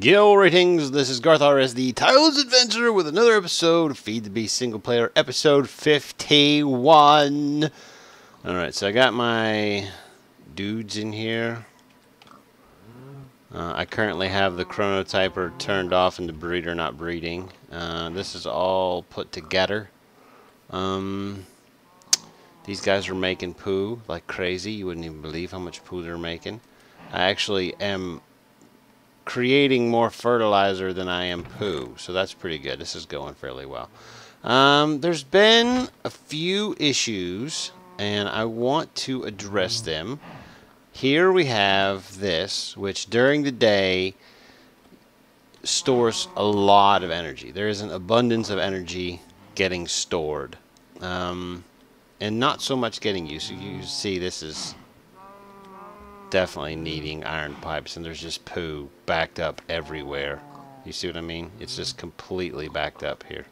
Yo, ratings, this is garthrs, the Tireless Adventurer, with another episode of Feed the Beast Single Player, episode 51. Alright, so I got my dudes in here. I currently have the chronotyper turned off and the breeder not breeding. This is all put together. These guys are making poo like crazy. You wouldn't even believe how much poo they're making. I actually am creating more fertilizer than I am poo, so that's pretty good. This is going fairly well. There's been a few issues, and I want to address them. Here we have this, which during the day stores a lot of energy. There is an abundance of energy getting stored, and not so much getting used. So you see this is definitely needing iron pipes, and there's just poo backed up everywhere. You see what I mean? It's just completely backed up here.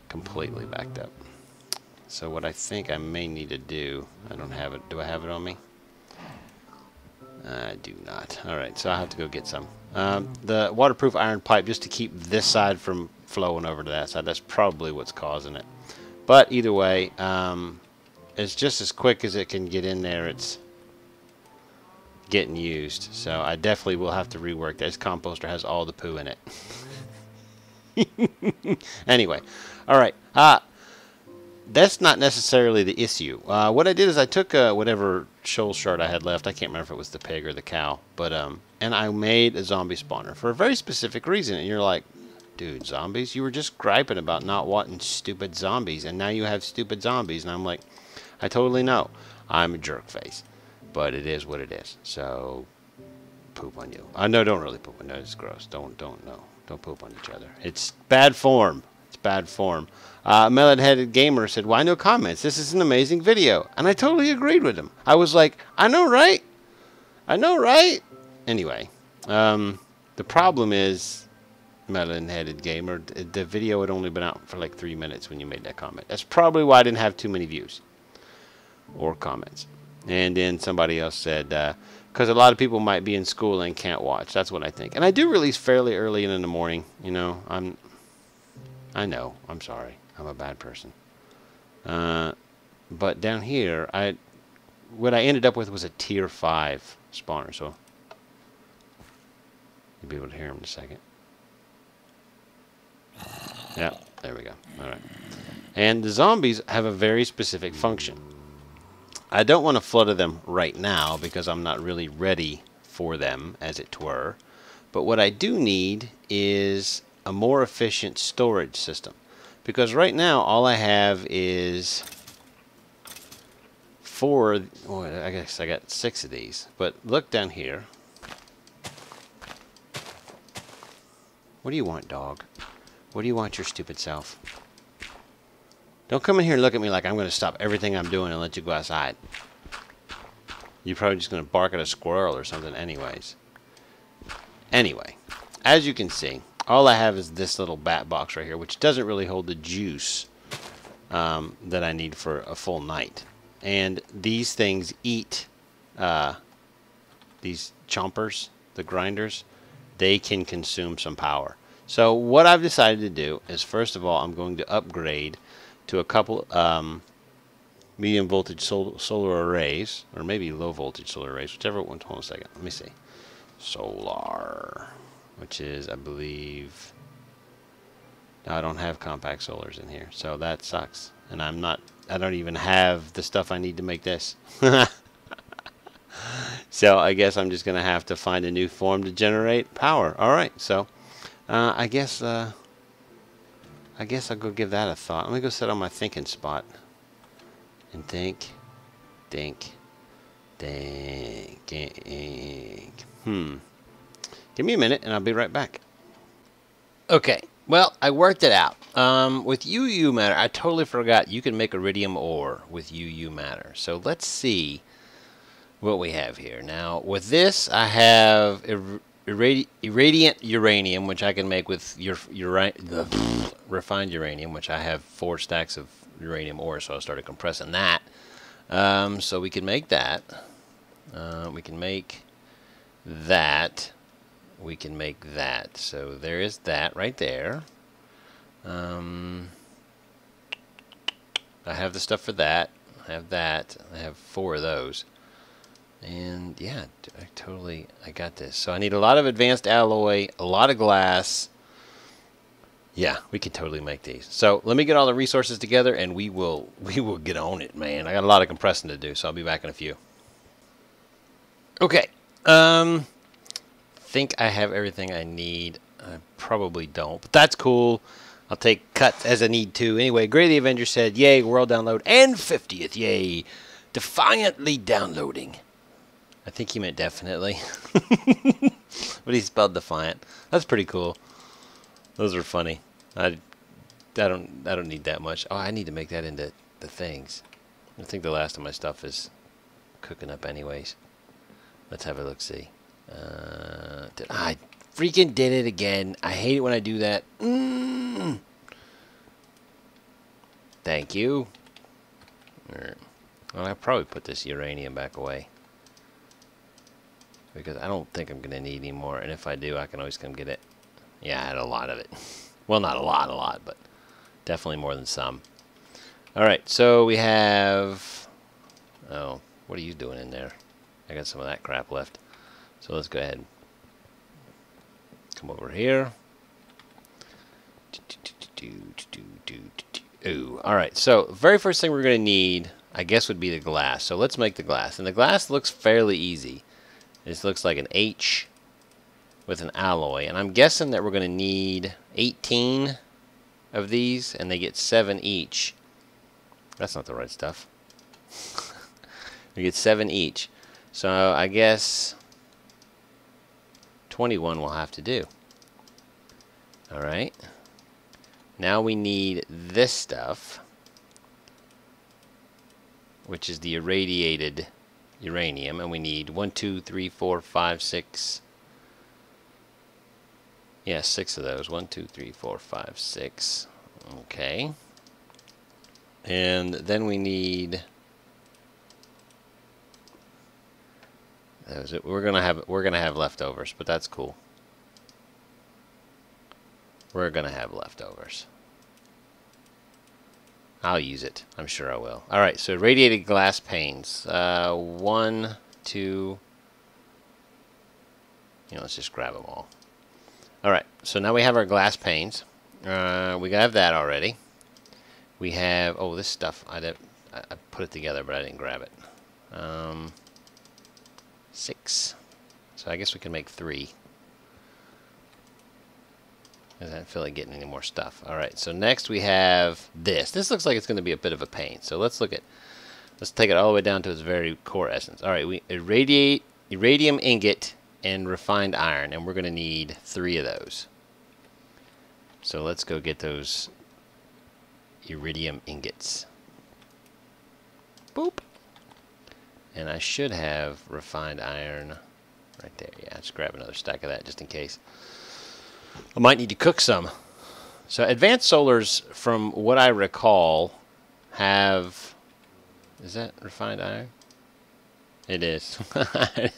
Completely backed up. So what I think I may need to do, I don't have it. Do I have it on me? I do not. Alright, so I have to go get some. The waterproof iron pipe, just to keep this side from flowing over to that side. That's probably what's causing it. But either way, it's just as quick as it can get in there. It's getting used, so I definitely will have to rework that. This composter has all the poo in it. Anyway, alright, that's not necessarily the issue. What I did is I took whatever shoal shard I had left. I can't remember if it was the pig or the cow, but and I made a zombie spawner for a very specific reason. And you're like, dude, zombies? You were just griping about not wanting stupid zombies, and now you have stupid zombies. And I'm like, I totally know. I'm a jerk face. But it is what it is. So, poop on you. No, don't really poop on you. It's gross. Don't poop on each other. It's bad form. It's bad form. Melon-headed gamer said, "Why no comments? This is an amazing video." And I totally agreed with him. I was like, I know, right? I know, right? Anyway, the problem is, Melon-headed gamer, the video had only been out for like 3 minutes when you made that comment. That's probably why I didn't have too many views or comments. And then somebody else said, because a lot of people might be in school and can't watch. That's what I think. And I do release fairly early in the morning. You know, I know. I'm sorry. I'm a bad person. But down here, what I ended up with was a tier 5 spawner. So you'll be able to hear him in a second. Yeah, there we go. All right. And the zombies have a very specific function. I don't want to flutter them right now because I'm not really ready for them, as it were. But what I do need is a more efficient storage system. Because right now, all I have is 4, well, I guess I got 6 of these. But look down here. What do you want, dog? What do you want your stupid self? Don't come in here and look at me like I'm going to stop everything I'm doing and let you go outside. You're probably just going to bark at a squirrel or something anyways. Anyway, as you can see, all I have is this little bat box right here, which doesn't really hold the juice that I need for a full night. And these things eat, these chompers, the grinders, they can consume some power. So what I've decided to do is, first of all, I'm going to upgrade to a couple medium voltage solar arrays, or maybe low voltage solar arrays, whichever one. Hold on a second. Let me see. Solar, which is, I believe, no, I don't have compact solars in here, so that sucks. And I don't even have the stuff I need to make this. So I guess I'm just going to have to find a new form to generate power. All right, so I guess I'll go give that a thought. Let me go sit on my thinking spot and think. Give me a minute and I'll be right back. Okay, well, I worked it out. With UU matter, I totally forgot you can make iridium ore with UU matter. So let's see what we have here. Now, with this, I have irradiant uranium, which I can make with refined uranium, which I have 4 stacks of uranium ore, so I started compressing that. So we can make that. We can make that we can make that. So there is that right there. I have the stuff for that. I have that. I have 4 of those. And yeah, I got this. So I need a lot of advanced alloy, a lot of glass. Yeah, we can totally make these. So let me get all the resources together, and we will get on it, man. I got a lot of compressing to do, so I'll be back in a few. Okay. Think I have everything I need. I probably don't, but that's cool. I'll take cuts as I need to. Anyway, Gray the Avenger said, "Yay, world download and 50th. Yay, defiantly downloading." I think he meant definitely, but he spelled defiant. That's pretty cool. Those are funny. I don't need that much. Oh, I need to make that into the things. I think the last of my stuff is cooking up anyways. Let's have a look. See. I freaking did it again. I hate it when I do that. Thank you. Well, I'll probably put this uranium back away, because I don't think I'm going to need any more. And if I do, I can always come get it. Yeah, I had a lot of it. Well, not a lot, but definitely more than some. Alright, so we have... Oh, what are you doing in there? I got some of that crap left. So let's go ahead. Come over here. Ooh, alright, so very first thing we're going to need, I guess, would be the glass. So let's make the glass. And the glass looks fairly easy. This looks like an H with an alloy. And I'm guessing that we're going to need 18 of these, and they get 7 each. That's not the right stuff. We get 7 each. So I guess 21 will have to do. Alright. Now we need this stuff, which is the irradiated uranium, and we need 1, 2, 3, 4, 5, 6. Yeah, 6 of those. 1, 2, 3, 4, 5, 6. Okay. And then we need those. We're gonna have leftovers, but that's cool. We're gonna have leftovers. I'll use it. I'm sure I will. All right. So radiated glass panes. 1, 2. Let's just grab them all. All right. So now we have our glass panes. We have that already. We have this stuff. I put it together, but I didn't grab it. 6. So I guess we can make 3. I don't feel like getting any more stuff. All right, so next we have this. This looks like it's going to be a bit of a pain. So let's take it all the way down to its very core essence. All right, we irradiate iridium ingot and refined iron, and we're going to need 3 of those. So let's go get those iridium ingots. Boop. And I should have refined iron right there. Yeah, let's grab another stack of that just in case. I might need to cook some. So advanced solars, from what I recall, have... Is that refined iron? It is.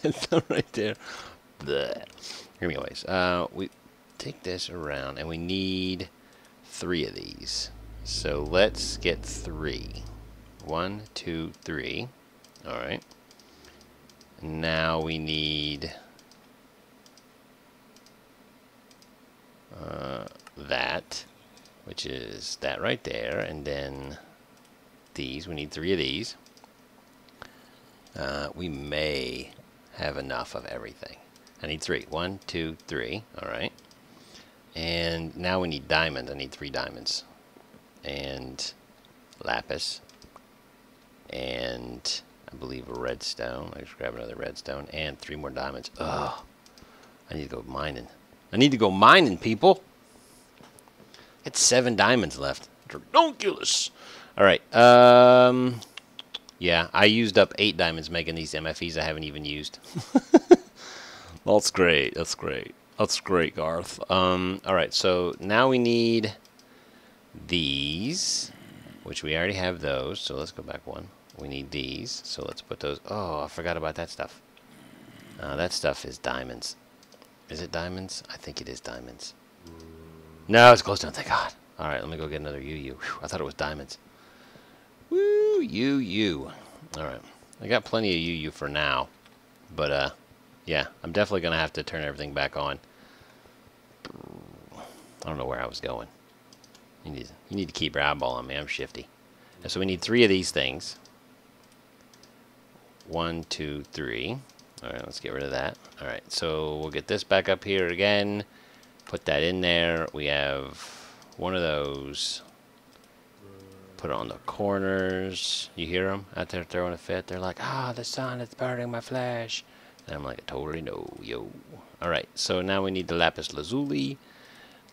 It's right there. Blech. Anyways, we take this around, and we need 3 of these. So let's get 3. 1, 2, 3. All right. Now we need... that, which is that right there, and then these. We need 3 of these. We may have enough of everything. I need 3. 1, 2, 3. All right. And now we need diamonds. I need 3 diamonds. And lapis. And I believe a redstone. Let's grab another redstone. And 3 more diamonds. Ugh. I need to go mining. I need to go mining, people. It's 7 diamonds left. Ridiculous. All right. Yeah, I used up 8 diamonds making these MFEs I haven't even used. That's great. That's great. That's great, Garth. All right. So now we need these, which we already have those. So let's go back 1. We need these. So let's put those. Oh, I forgot about that stuff. That stuff is diamonds. Is it diamonds? I think it is diamonds. No, it's closed down. Thank God. All right, let me go get another UU. Whew, I thought it was diamonds. Woo, UU. All right, I got plenty of UU for now, but yeah, I'm definitely gonna have to turn everything back on. I don't know where I was going. You need to keep your eyeball on me. I'm shifty. And so we need 3 of these things. 1, 2, 3. All right, let's get rid of that. All right, so we'll get this back up here again. Put that in there. We have one of those. Put it on the corners. You hear them out there throwing a fit? They're like, ah, the sun is burning my flesh. And I'm like, I totally know, yo. All right, so now we need the lapis lazuli.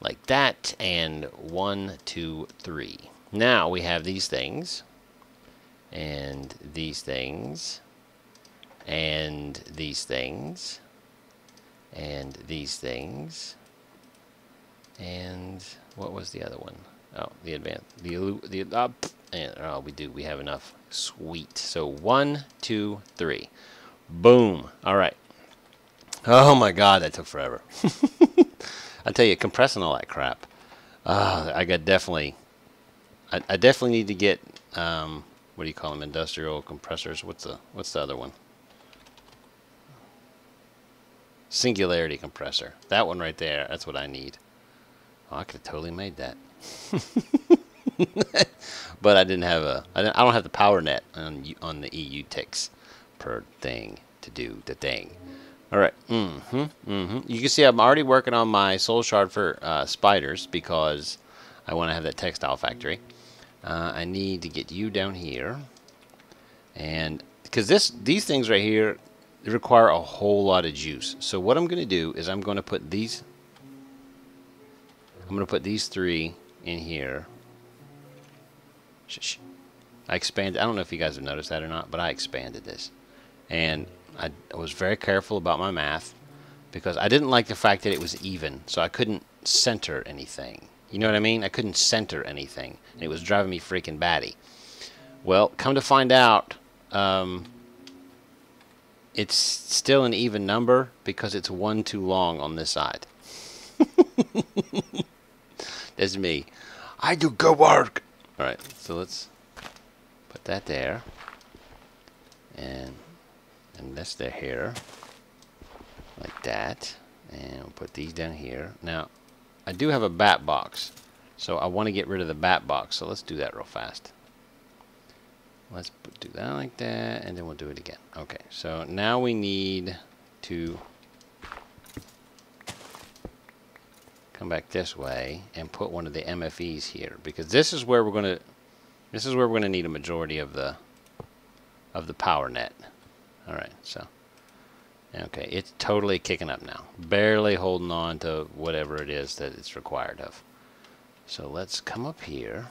Like that, and 1, 2, 3. Now we have these things, and these things, and these things, and these things, and what was the other one? Oh, the advanced, and oh, we have enough. Sweet. So 1, 2, 3. Boom. All right. Oh my God, that took forever. I tell you, compressing all that crap. I definitely need to get what do you call them? Industrial compressors. What's the other one? Singularity compressor. That one right there. That's what I need. Oh, I could have totally made that. But I didn't have I don't have the power net on the EU ticks per thing to do the thing. All right. You can see I'm already working on my soul shard for spiders because I want to have that textile factory. I need to get you down here, and because these things right here, they require a whole lot of juice. So what I'm going to do is I'm going to put these 3 in here. Shh. I expanded. I don't know if you guys have noticed that or not, but I expanded this, and I was very careful about my math because I didn't like the fact that it was even, so I couldn't center anything. You know what I mean? I couldn't center anything, and it was driving me freaking batty. Well, come to find out, it's still an even number because it's 1 too long on this side. That's me. I do good work. All right, so let's put that there, and that's their hair, like that, and we'll put these down here. Now, I do have a bat box, so I want to get rid of the bat box, so let's do that real fast. Let's do that like that, and then we'll do it again. Okay, so now we need to come back this way and put one of the MFEs here, because this is where we're gonna need a majority of the power net. All right, so okay, it's totally kicking up now, barely holding on to whatever it is that it's required of. So let's come up here.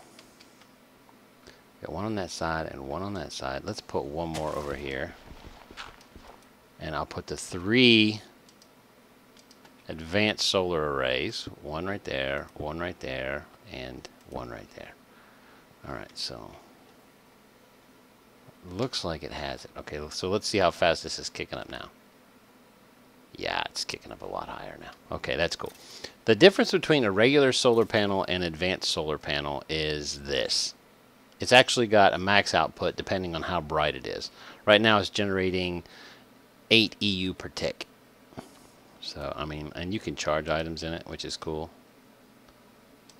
Got one on that side and one on that side. Let's put one more over here, and I'll put the 3 advanced solar arrays, one right there, and one right there. All right, so looks like it has it. Okay, so let's see how fast this is kicking up now. Yeah, it's kicking up a lot higher now. Okay, that's cool. The difference between a regular solar panel and advanced solar panel is this. It's actually got a max output depending on how bright it is. Right now it's generating 8 EU per tick. So, I mean, and you can charge items in it, which is cool.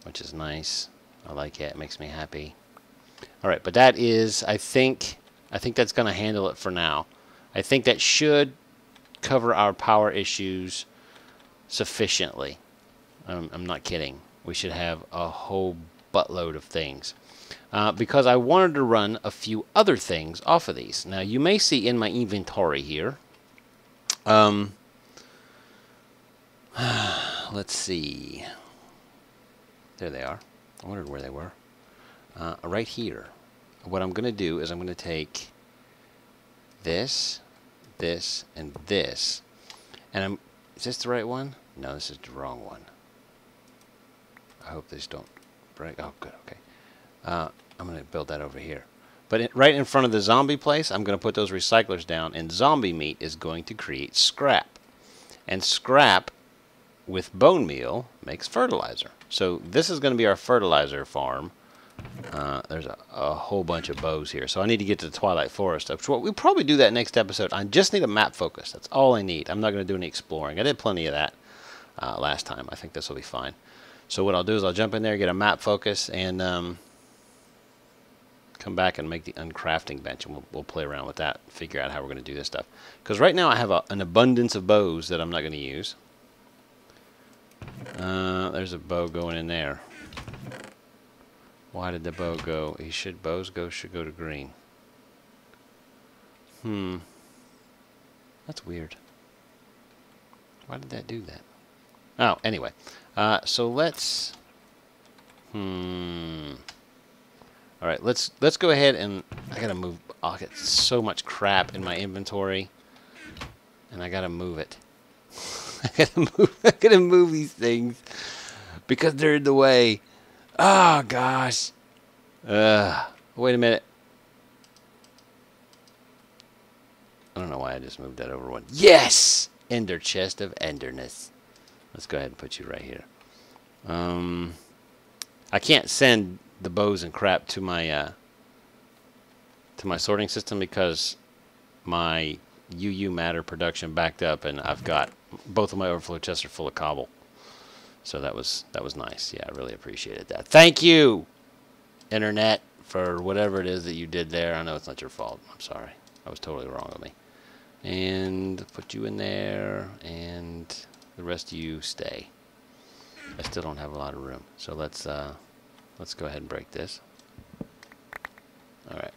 Which is nice. I like it. It makes me happy. All right, but that is, I think that's going to handle it for now. I think that should cover our power issues sufficiently. I'm not kidding. We should have a whole buttload of things. Because I wanted to run a few other things off of these. Now, you may see in my inventory here. Let's see. There they are. I wondered where they were. Right here. What I'm going to do is I'm going to take this, this, and this. And is this the right one? No, this is the wrong one. I hope these don't break. Oh, good. Okay. I'm going to build that over here. But right in front of the zombie place, I'm going to put those recyclers down, and zombie meat is going to create scrap. And scrap with bone meal makes fertilizer. So this is going to be our fertilizer farm. There's a whole bunch of bows here. So I need to get to the Twilight Forest. We'll probably do that next episode. I just need a map focus. That's all I need. I'm not going to do any exploring. I did plenty of that last time. I think this will be fine. So what I'll do is I'll jump in there, get a map focus, and come back and make the uncrafting bench, and we'll play around with that, figure out how we're going to do this stuff. Because right now I have an abundance of bows that I'm not going to use. There's a bow going in there. Why did the bow go? Bows should go to green. That's weird. Why did that do that? Oh, anyway. So let's... Alright, let's go ahead and... I gotta move... I got so much crap in my inventory. And I gotta move it. I gotta move these things. Because they're in the way. Oh, gosh. Wait a minute. I don't know why I just moved that over one. Yes! Ender chest of enderness. Let's go ahead and put you right here. I can't send the bows and crap to my sorting system because my UU matter production backed up, and I've got both of my overflow chests are full of cobble. So that was nice. Yeah, I really appreciated that. Thank you, Internet, for whatever it is that you did there. I know it's not your fault. I'm sorry. I was totally wrong with me. And put you in there, and the rest of you stay. I still don't have a lot of room, so let's go ahead and break this. All right.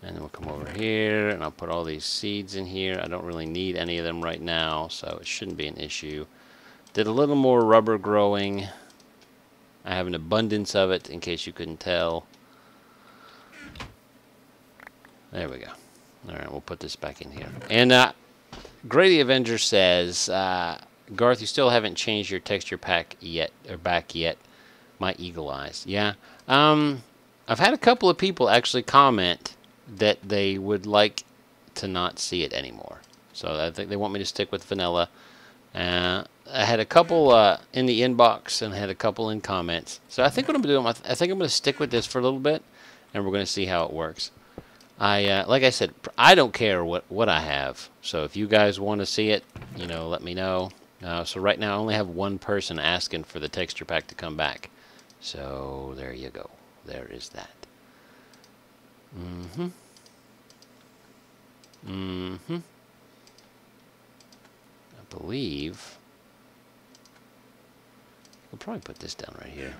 And then we'll come over here, and I'll put all these seeds in here. I don't really need any of them right now, so it shouldn't be an issue. Did a little more rubber growing. I have an abundance of it, in case you couldn't tell. There we go. All right, we'll put this back in here. And Grady Avenger says, Garth, you still haven't changed your texture pack yet, or back yet. My eagle eyes. Yeah. I've had a couple of people actually comment that they would like to not see it anymore. So I think they want me to stick with vanilla. I had a couple in the inbox, and I had a couple in comments. So I think what I'm doing, I think I'm going to stick with this for a little bit, and we're going to see how it works. Like I said, I don't care what I have. So if you guys want to see it, let me know. So right now I only have one person asking for the texture pack to come back. So there you go. There is that. I believe we'll probably put this down right here.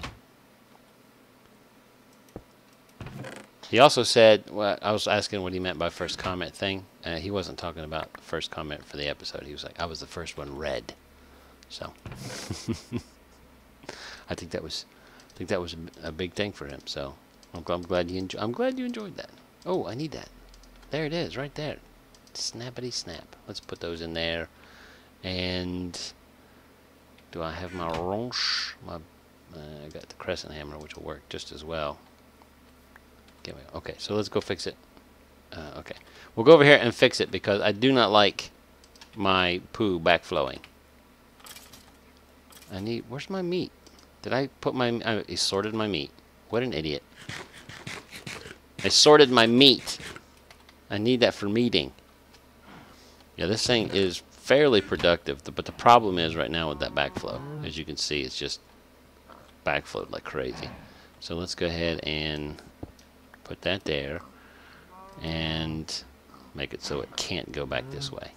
He also said, well, I was asking what he meant by first comment thing. He wasn't talking about the first comment for the episode. He was like, I was the first one read. So I think that was a big thing for him. So I'm glad you enjoyed that. Oh, I need that. There it is, right there. Snappity snap. Let's put those in there. And do I have my wrench? I got the crescent hammer, which will work just as well. Okay, so let's go fix it. Okay, we'll go over here and fix it because I do not like my poo backflowing. Where's my meat? Did I put I sorted my meat. What an idiot. I sorted my meat. I need that for meating. Yeah, this thing is fairly productive, but the problem is right now with that backflow. As you can see, it's just backflowed like crazy. So let's go ahead and put that there and make it so it can't go back this way.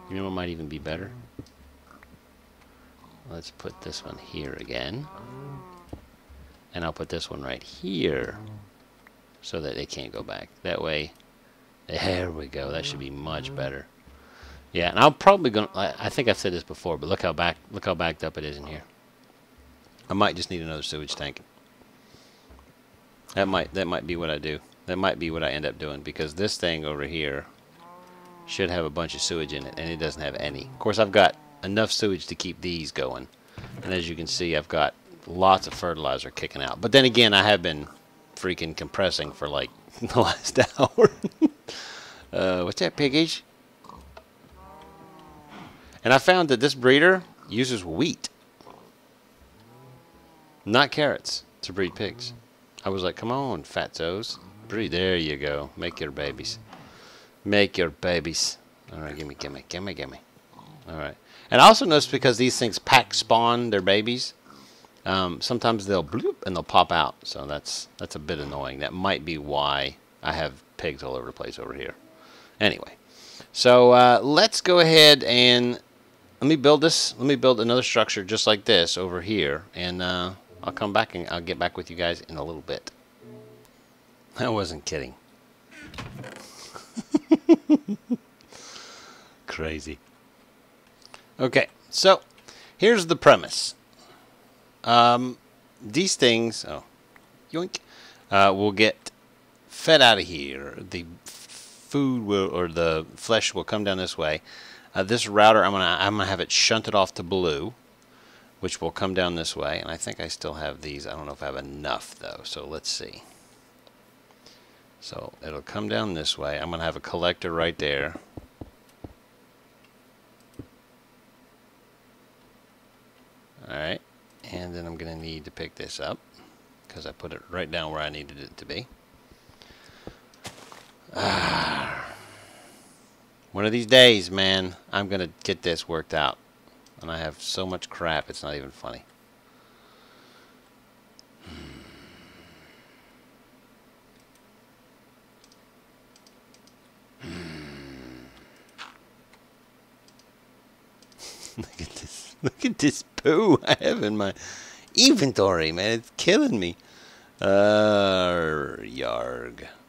You know what might even be better? Let's put this one here again. And I'll put this one right here so that it can't go back. That way, there we go. That should be much better. Yeah, and I'm probably gonna. I think I've said this before, but look how backed up it is in here. I might just need another sewage tank. That might be what I do. That might be what I end up doing because this thing over here should have a bunch of sewage in it, and it doesn't have any. Of course, I've got enough sewage to keep these going, and as you can see, I've got lots of fertilizer kicking out. But then again, I have been freaking compressing for like the last hour. What's that, piggish? And I found that this breeder uses wheat, not carrots, to breed pigs. I was like, come on, fatzos. Breed. There you go. Make your babies. Make your babies. All right, gimme, gimme, gimme, gimme. All right. And I also noticed because these things pack spawn their babies, sometimes they'll bloop and they'll pop out. So that's a bit annoying. That might be why I have pigs all over the place over here. Anyway, so let's go ahead and let me build this. Let me build another structure just like this over here, and I'll come back and I'll get back with you guys in a little bit. I wasn't kidding. Crazy. Okay, so here's the premise. These things, oh, yoink, will get fed out of here. The food will, or the flesh will come down this way. This router, I'm gonna have it shunted off to blue, which will come down this way. And I think I still have these. I don't know if I have enough though. So let's see. So it'll come down this way. I'm gonna have a collector right there. Alright, and then I'm going to need to pick this up because I put it right down where I needed it to be. One of these days, man, I'm going to get this worked out. And I have so much crap, it's not even funny. Look at this. Look at this poo I have in my inventory, man. It's killing me. Yarg.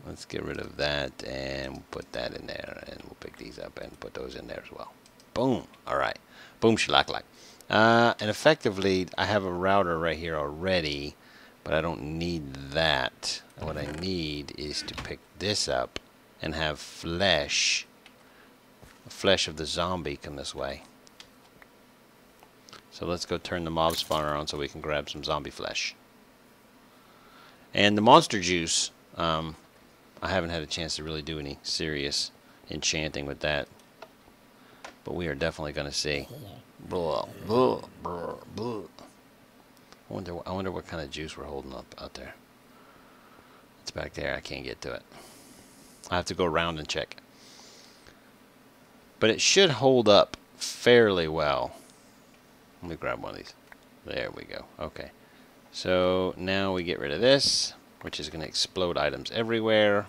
Let's get rid of that and we'll put that in there. And we'll pick these up and put those in there as well. Boom. All right. Boom shalak-lak. And effectively, I have a router right here already, but I don't need that. What I need is to pick this up and have flesh. The flesh of the zombie come this way. So let's go turn the mob spawner on so we can grab some zombie flesh. And the monster juice, I haven't had a chance to really do any serious enchanting with that. But we are definitely going to see. Blah, blah, blah, blah. I wonder what kind of juice we're holding up out there. It's back there. I can't get to it. I have to go around and check. But it should hold up fairly well. Let me grab one of these. There we go. Okay. So now we get rid of this, which is going to explode items everywhere.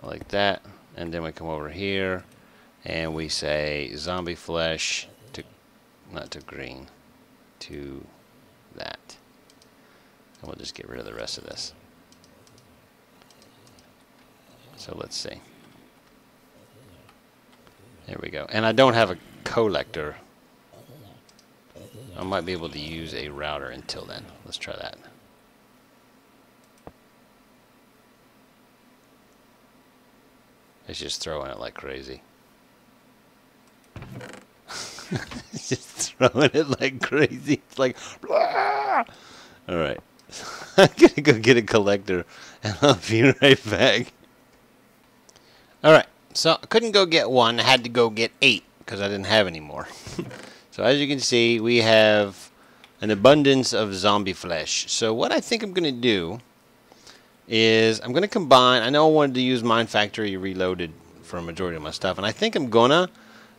Like that. And then we come over here and we say zombie flesh to, not to green, to that. And we'll just get rid of the rest of this. So let's see. There we go. And I don't have a collector. I might be able to use a router until then. Let's try that. It's just throwing it like crazy. It's just throwing it like crazy. It's like, blah! Alright. I'm going to go get a collector and I'll be right back. Alright. So I couldn't go get one. I had to go get 8 because I didn't have any more. So as you can see, we have an abundance of zombie flesh. So what I think I'm going to do is I'm going to combine. I know I wanted to use Mine Factory Reloaded for a majority of my stuff, and I think I'm gonna.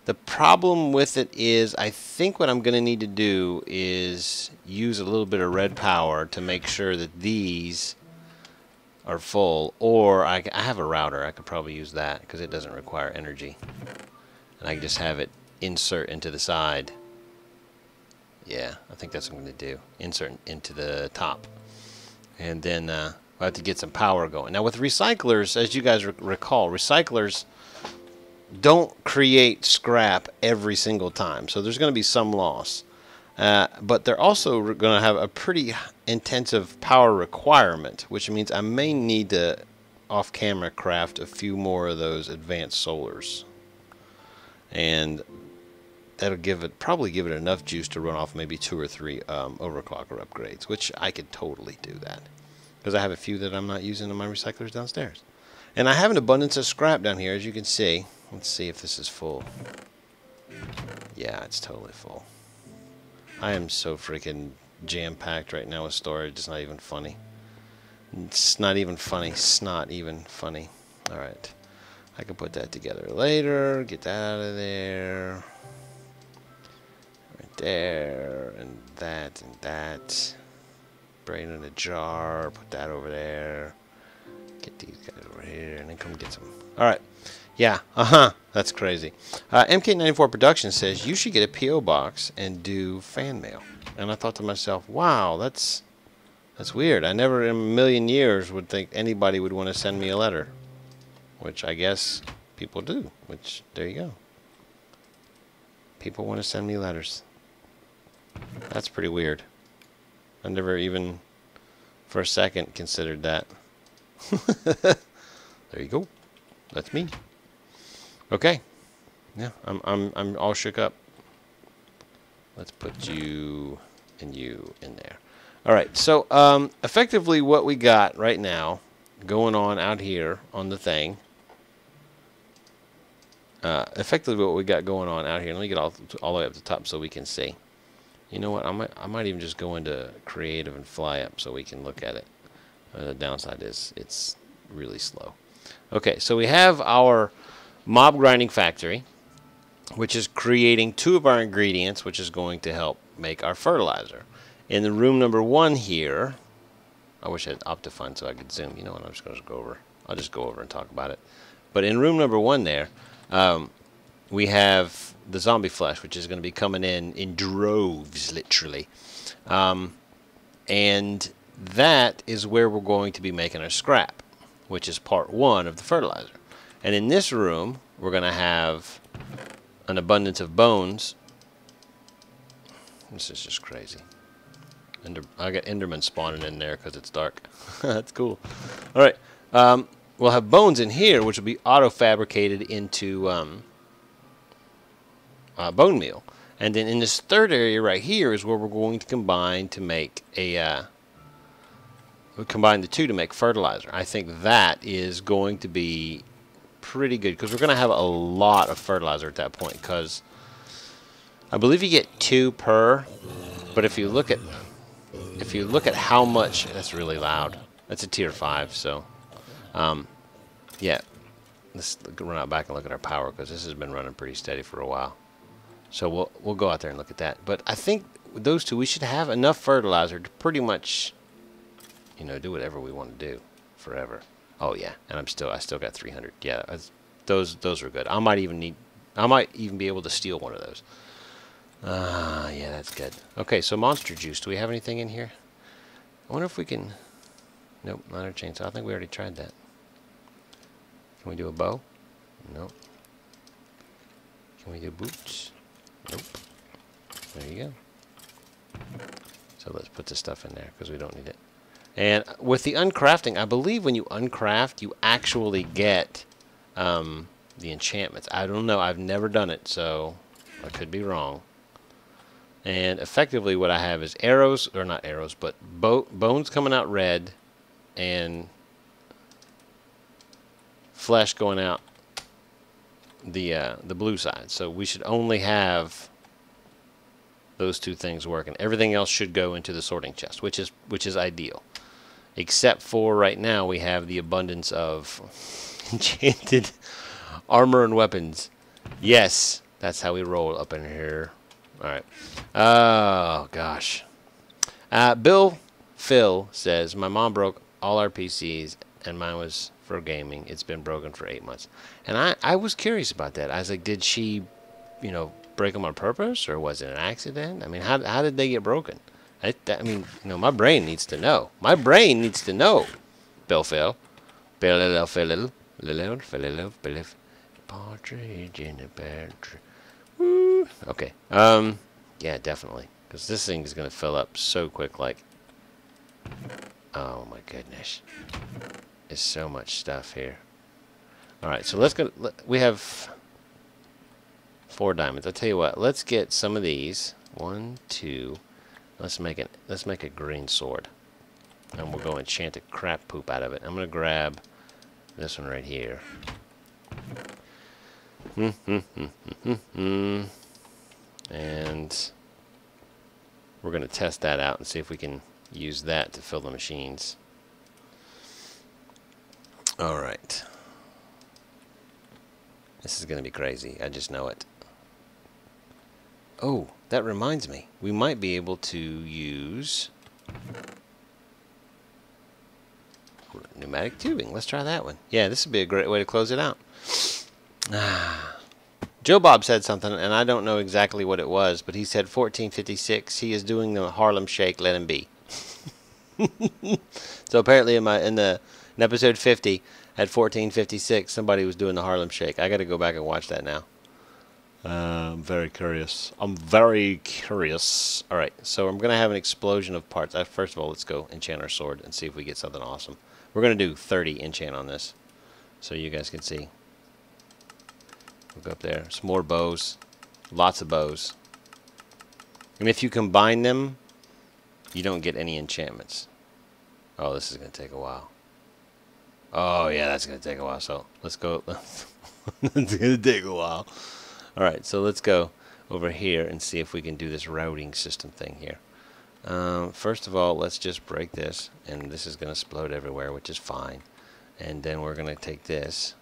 The problem with it is I think what I'm going to need to do is use a little bit of red power to make sure that these are full, or I have a router. I could probably use that because it doesn't require energy, and I can just have it insert into the side. Yeah, I think that's what I'm going to do. Insert into the top, and then I have to get some power going. Now with recyclers, as you guys recall, recyclers don't create scrap every single time, so there's going to be some loss. But they're also going to have a pretty intensive power requirement, which means I may need to off-camera craft a few more of those advanced solars, and that'll probably give it enough juice to run off maybe 2 or 3 overclocker upgrades, which I could totally do that because I have a few that I'm not using in my recyclers downstairs. And I have an abundance of scrap down here, as you can see. Let's see if this is full. Yeah, it's totally full. I am so freaking jam-packed right now with storage. It's not even funny. It's not even funny. It's not even funny. Alright. I can put that together later. Get that out of there. Right there. And that and that. Bring it in a jar. Put that over there. Get these guys over here. And then come get some. Alright. Yeah. That's crazy. MK94 Production says you should get a P.O. box and do fan mail. And I thought to myself, wow, that's weird. I never in a million years would think anybody would want to send me a letter. Which I guess people do. Which, there you go. People want to send me letters. That's pretty weird. I never even for a second considered that. There you go. That's me. Okay. Yeah, I'm all shook up. Let's put you and you in there. All right. So effectively, what we got right now going on out here on the thing. Effectively, what we got going on out here. Let me get all the way up to the top so we can see. You know what? I might even just go into creative and fly up so we can look at it. The downside is it's really slow. Okay, so we have our mob grinding factory, which is creating 2 of our ingredients, which is going to help make our fertilizer. In the room number 1 here, I wish I had Optifine so I could zoom. You know what? I'm just going to go over. I'll just go over and talk about it. But in room number 1 there, we have the zombie flesh, which is going to be coming in droves, literally. And that is where we're going to be making our scrap, which is part 1 of the fertilizer. And in this room, we're going to have an abundance of bones. This is just crazy. I got Enderman spawning in there because it's dark. That's cool. All right. We'll have bones in here, which will be auto-fabricated into bone meal. And then in this third area right here is where we're going to combine to make a... we'll combine the 2 to make fertilizer. I think that is going to be pretty good because we're going to have a lot of fertilizer at that point because I believe you get 2 per, but if you look at how much, that's really loud. That's a tier 5, so yeah, let's run out back and look at our power because this has been running pretty steady for a while. So we'll go out there and look at that. But I think with those 2, we should have enough fertilizer to pretty much, you know, do whatever we want to do forever. Oh yeah, and I still got 300. Yeah, those are good. I might even be able to steal one of those. Yeah, that's good. Okay, so monster juice. Do we have anything in here? I wonder if we can. Nope, not our chainsaw. I think we already tried that. Can we do a bow? Nope. Can we do boots? Nope. There you go. So let's put this stuff in there because we don't need it. And with the uncrafting, I believe when you uncraft, you actually get the enchantments. I don't know. I've never done it, so I could be wrong. And effectively what I have is arrows, or not arrows, but bones coming out red and flesh going out the blue side. So we should only have those 2 things working. Everything else should go into the sorting chest, which is ideal. Except for right now we have the abundance of enchanted armor and weapons. Yes, that's how we roll up in here. Alright. Oh, gosh. Phil says, my mom broke all our PCs, and mine was for gaming. It's been broken for 8 months. And I was curious about that. I was like, did she, you know, break them on purpose, or was it an accident? I mean, how did they get broken? I mean, you know, my brain needs to know. My brain needs to know. Phil. Partridge in a pear tree. Woo. Okay. Yeah, definitely. Because this thing is going to fill up so quick, like... Oh, my goodness. There's so much stuff here. Alright, so let's go... We have 4 diamonds. I'll tell you what. Let's get some of these. 1, 2... Let's make a green sword. And we'll go enchant the crap poop out of it. I'm going to grab This one right here. And we're going to test that out and see if we can use that to fill the machines. Alright. This is going to be crazy. I just know it. Oh, that reminds me. We might be able to use pneumatic tubing. Let's try that one. Yeah, this would be a great way to close it out. Joe Bob said something, and I don't know exactly what it was, but he said 1456. He is doing the Harlem Shake. Let him be. So apparently, in episode 50 at 1456, somebody was doing the Harlem Shake. I got to go back and watch that now. I'm very curious. I'm very curious. All right, so I'm gonna have an explosion of parts. First of all, let's go enchant our sword and see if we get something awesome. We're gonna do 30 enchant on this, so you guys can see. We'll go up there. Some more bows. Lots of bows. And if you combine them, you don't get any enchantments. Oh, this is going to take a while. Oh, yeah, that's going to take a while. So let's go. It's going to take a while. All right, so let's go over here and see if we can do this routing system thing here. First of all, let's just break this. And this is going to explode everywhere, which is fine. And then we're going to take this.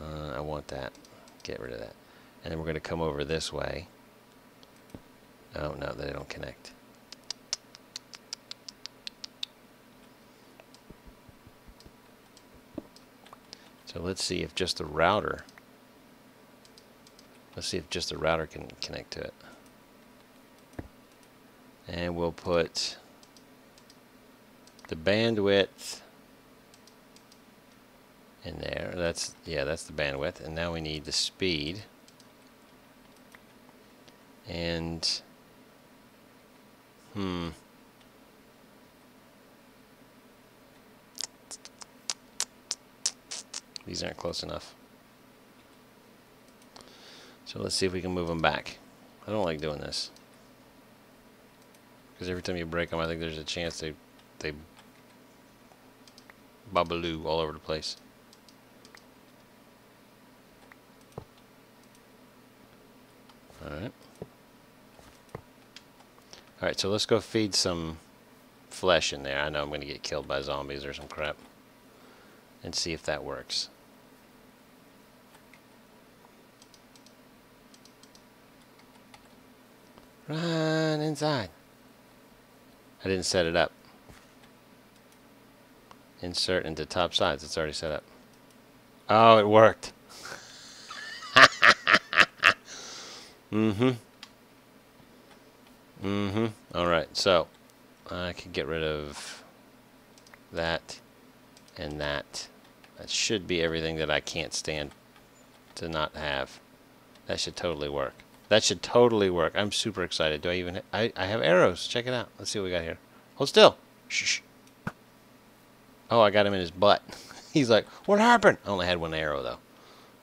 I want that. Get rid of that. And then we're going to come over this way. Oh, no, they don't connect. So let's see if just the router... Let's see if just the router can connect to it. And we'll put the bandwidth in there. That's the bandwidth. And now we need the speed. And these aren't close enough. So let's see if we can move them back. I don't like doing this, because every time you break them, I think there's a chance they babaloo all over the place. Alright. Alright, so let's go feed some flesh in there. I know I'm going to get killed by zombies or some crap. And see if that works. Run inside. I didn't set it up. Insert into top sides. It's already set up. Oh, it worked. Alright, so I can get rid of that and that. That should be everything that I can't stand to not have. That should totally work. That should totally work. I'm super excited. Do I even... I have arrows. Check it out. Let's see what we got here. Hold still. Shh. Oh, I got him in his butt. He's like, what happened? I only had one arrow, though.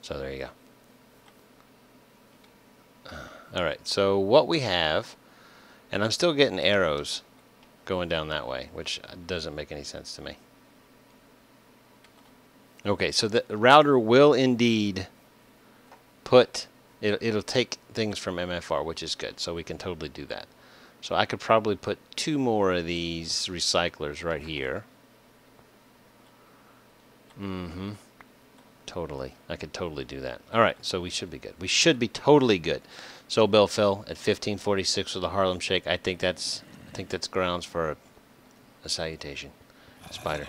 So there you go. Alright, so what we have... And I'm still getting arrows going down that way, which doesn't make any sense to me. Okay, so the router will indeed put... It'll take things from MFR, which is good, so we can totally do that. So I could probably put 2 more of these recyclers right here. Totally. I could totally do that. Alright, so we should be good. We should be totally good. So Bill Phil at 1546 with the Harlem Shake. I think that's grounds for a salutation. Spider.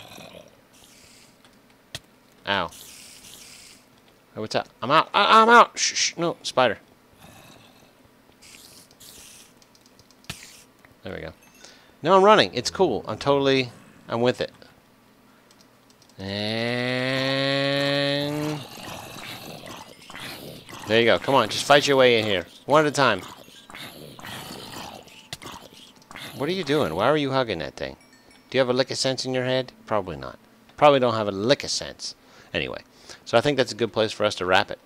Ow. Hey, what's up? I'm out. I'm out. Shh. No, spider. There we go. No, I'm running. It's cool. I'm with it. And there you go. Come on, just fight your way in here. One at a time. What are you doing? Why are you hugging that thing? Do you have a lick of sense in your head? Probably not. Probably don't have a lick of sense. Anyway, so I think that's a good place for us to wrap it.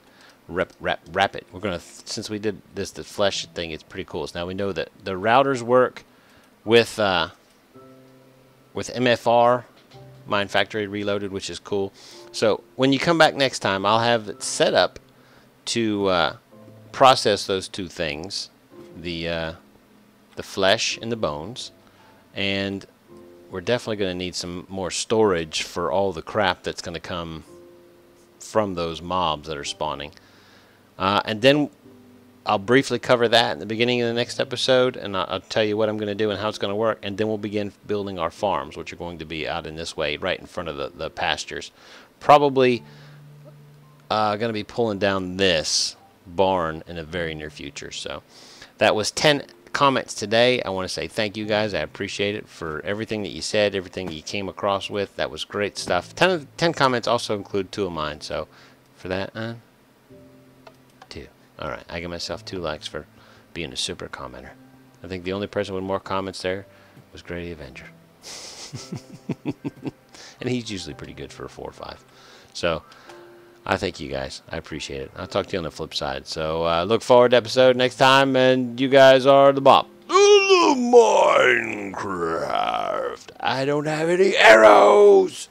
Wrap it. We're gonna, since we did the flesh thing, it's pretty cool. So now we know that the routers work with MFR, Mine Factory Reloaded, which is cool. So when you come back next time, I'll have it set up to process those two things, the flesh and the bones, and we're definitely going to need some more storage for all the crap that's going to come from those mobs that are spawning. And then I'll briefly cover that in the beginning of the next episode, and I'll tell you what I'm going to do and how it's going to work, and then we'll begin building our farms, which are going to be out in this way, right in front of the pastures. Probably going to be pulling down this barn in the very near future. So that was 10 comments today. I want to say thank you guys. I appreciate it for everything that you said, everything you came across with. That was great stuff. 10 comments also include 2 of mine. So for that, 2. All right, I give myself 2 likes for being a super commenter. I think the only person with more comments there was Grady Avenger. And he's usually pretty good for a 4 or 5. So I thank you guys. I appreciate it. I'll talk to you on the flip side. So look forward to episode next time, and you guys are the bomb. Minecraft. I don't have any arrows.